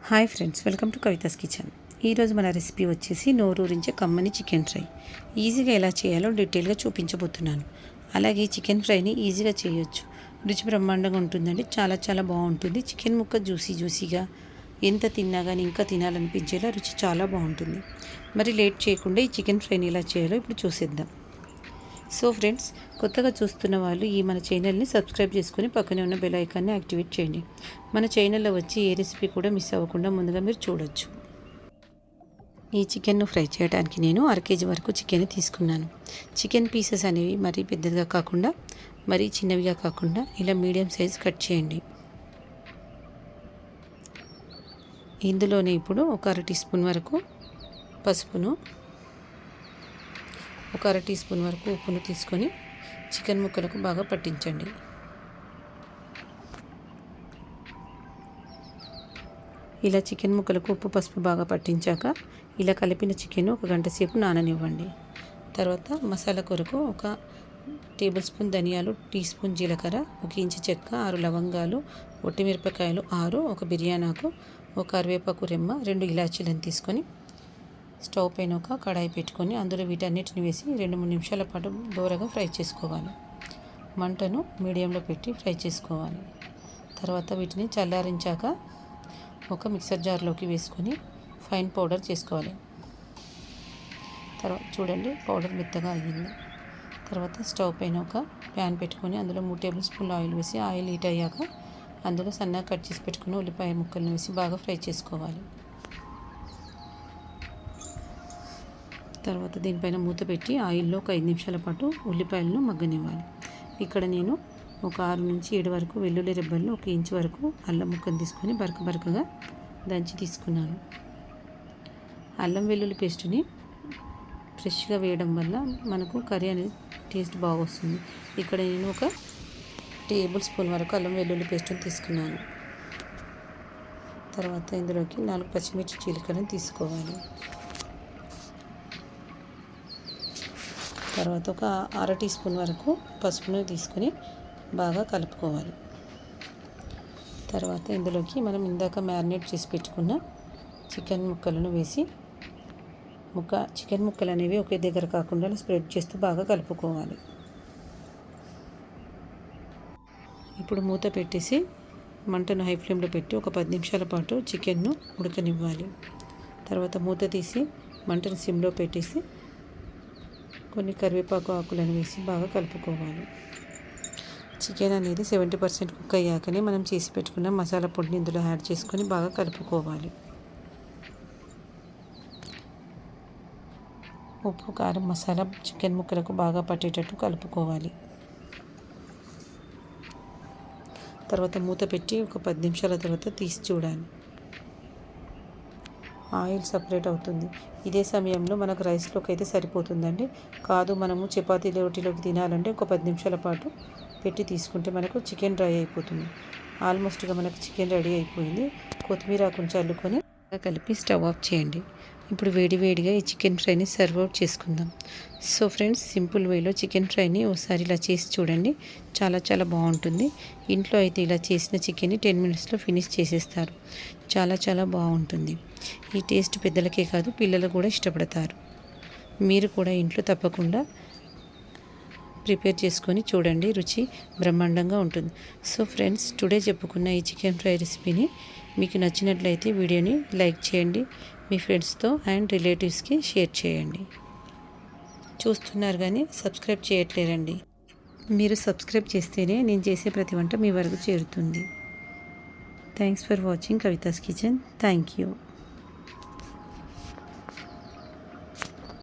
Hi friends, welcome to Kavitha's kitchen. ఈరోజు మన recipe వచ్చేసి నోరూరించే కమ్మని చికెన్ ఫ్రై. ఈజీగా ఎలా చేయాలో డీటెయిల్గా చూపించబోతున్నాను. అలాగే చికెన్ ఫ్రైని ఈజీగా చేయొచ్చు. రుచి బ్రహ్మాండంగా ఉంటుందండి. చాలా చాలా బాగుంటుంది. చికెన్ ముక్క జ్యూసీగా ఎంత తిన్నా కానీ ఇంకా తినాలనిపించేలా రుచి చాలా బాగుంటుంది. మరి లేట్ చేయకుండా ఈ చికెన్ ఫ్రైని ఎలా చేయాలో ఇప్పుడు చూసేద్దాం. సో ఫ్రెండ్స్, కొత్తగా చూస్తున్న వాళ్ళు మన ఛానల్ని సబ్స్క్రైబ్ చేసుకొని పక్కనే ఉన్న బెల్ ఐకాన్ని యాక్టివేట్ చేయండి. మన ఛానల్లో వచ్చి ఏ రెసిపీ కూడా మిస్ అవ్వకుండా ముందుగా మీరు చూడొచ్చు. ఈ చికెన్ను ఫ్రై చేయడానికి నేను 1/2 kg వరకు చికెన్ తీసుకున్నాను. చికెన్ పీసెస్ అనేవి మరీ పెద్దదిగా కాకుండా మరీ చిన్నవిగా కాకుండా ఇలా మీడియం సైజ్ కట్ చేయండి. ఇందులోనే ఇప్పుడు ఒక 1/2 టీ స్పూన్ వరకు పసుపును, ఒక 1/2 టీ స్పూన్ వరకు ఉప్పును తీసుకొని చికెన్ ముక్కలకు బాగా పట్టించండి. ఇలా చికెన్ ముక్కలకు ఉప్పు పసుపు బాగా పట్టించాక ఇలా కలిపిన చికెన్ 1 గంట సేపు నాననివ్వండి. తర్వాత మసాలా కొరకు 1 టేబుల్ స్పూన్ ధనియాలు, టీ స్పూన్ జీలకర్ర, 1 ఇంచు చెక్క, 6 లవంగాలు, ఒట్టిమిరపకాయలు 6, 1 బిర్యానీ ఆకు, 1 కరివేపాకు రెమ్మ, 2 ఇలాచీలను తీసుకొని స్టవ్ పైన ఒక కడాయి పెట్టుకొని అందులో వీటన్నిటిని వేసి 2-3 నిమిషాల పాటు దోరగా ఫ్రై చేసుకోవాలి. మంటను మీడియంలో పెట్టి ఫ్రై చేసుకోవాలి. తర్వాత వీటిని చల్లారించాక ఒక మిక్సర్ జార్లోకి వేసుకొని ఫైన్ పౌడర్ చేసుకోవాలి. తర్వాత చూడండి, పౌడర్ మెత్తగా అయ్యింది. తర్వాత స్టవ్ పైన ఒక ప్యాన్ పెట్టుకొని అందులో 3 టేబుల్ స్పూన్ల ఆయిల్ వేసి ఆయిల్ హీట్ అయ్యాక అందులో సన్నగా కట్ చేసి పెట్టుకుని ఉల్లిపాయ ముక్కలను వేసి బాగా ఫ్రై చేసుకోవాలి. తర్వాత దీనిపైన మూత పెట్టి ఆయిల్లో ఒక 5 నిమిషాల పాటు ఉల్లిపాయలను మగ్గనివ్వాలి. ఇక్కడ నేను ఒక 6 నుంచి 7 వరకు వెల్లుల్లి రెబ్బలను, 1 ఇంచు వరకు అల్లం ముక్కను తీసుకొని బరకగా దంచి తీసుకున్నాను. అల్లం వెల్లుల్లి పేస్టుని ఫ్రెష్గా వేయడం వల్ల మనకు కర్రీ అనేది టేస్ట్ బాగా వస్తుంది. ఇక్కడ నేను 1 టేబుల్ స్పూన్ వరకు అల్లం వెల్లుల్లి పేస్టుని తీసుకున్నాను. తర్వాత ఇందులోకి 4 పచ్చిమిర్చి చీలికలను తీసుకోవాలి. తర్వాత ఒక 1/2 టీ స్పూన్ వరకు పసుపును తీసుకొని బాగా కలుపుకోవాలి. తర్వాత ఇందులోకి మనం ఇందాక మ్యారినేట్ చేసి పెట్టుకున్న చికెన్ ముక్కలను వేసి చికెన్ ముక్కలు అనేవి ఒకే దగ్గర కాకుండా స్ప్రెడ్ చేస్తూ బాగా కలుపుకోవాలి. ఇప్పుడు మూత పెట్టేసి మంటను హై ఫ్లేమ్లో పెట్టి ఒక 10 నిమిషాల పాటు చికెన్ను ఉడకనివ్వాలి. తర్వాత మూత తీసి మంటను సిమ్లో పెట్టేసి కొన్ని కరివేపాకు ఆకులను వేసి బాగా కలుపుకోవాలి. చికెన్ అనేది 70% కుక్ అయ్యాకనే మనం చేసి పెట్టుకున్న మసాలా పొడిని ఇందులో యాడ్ చేసుకొని బాగా కలుపుకోవాలి. ఉప్పు, కారం, మసాలా చికెన్ ముక్కలకు బాగా పట్టేటట్టు కలుపుకోవాలి. తర్వాత మూత పెట్టి ఒక 10 నిమిషాల తర్వాత తీసి చూడాలి. ఆయిల్ సపరేట్ అవుతుంది. ఇదే సమయంలో మనకు రైస్లోకి అయితే సరిపోతుందండి. కాదు మనము చపాతీ రోటీలోకి తినాలంటే ఒక 10 నిమిషాల పాటు పెట్టి తీసుకుంటే మనకు చికెన్ డ్రై అయిపోతుంది. ఆల్మోస్ట్గా మనకు చికెన్ రెడీ అయిపోయింది. కొత్తిమీర కొంచెం చల్లుకొని కలిపి స్టవ్ ఆఫ్ చేయండి. ఇప్పుడు వేడివేడిగా ఈ చికెన్ ఫ్రైని సర్వ్ అవుట్ చేసుకుందాం. సో ఫ్రెండ్స్, సింపుల్ వేలో చికెన్ ఫ్రైని ఒకసారి ఇలా చేసి చూడండి. చాలా చాలా బాగుంటుంది. ఇంట్లో అయితే ఇలా చేసిన చికెన్ని 10 మినిట్స్లో ఫినిష్ చేసేస్తారు. చాలా చాలా బాగుంటుంది. ఈ టేస్ట్ పెద్దలకే కాదు పిల్లలు కూడా ఇష్టపడతారు. మీరు కూడా ఇంట్లో తప్పకుండా ప్రిపేర్ చేసుకొని చూడండి. రుచి బ్రహ్మాండంగా ఉంటుంది. సో ఫ్రెండ్స్, టుడే చెప్పుకున్న ఈ చికెన్ ఫ్రై రెసిపీని మీకు నచ్చినట్లయితే వీడియోని లైక్ చేయండి. మీ ఫ్రెండ్స్తో అండ్ రిలేటివ్స్కి షేర్ చేయండి. చూస్తున్నారు కానీ సబ్స్క్రైబ్ చేయట్లేరండి. మీరు సబ్స్క్రైబ్ చేస్తేనే నేను చేసే ప్రతి వంట మీ వరకు చేరుతుంది. Thanks for watching Kavitha's kitchen. Thank you.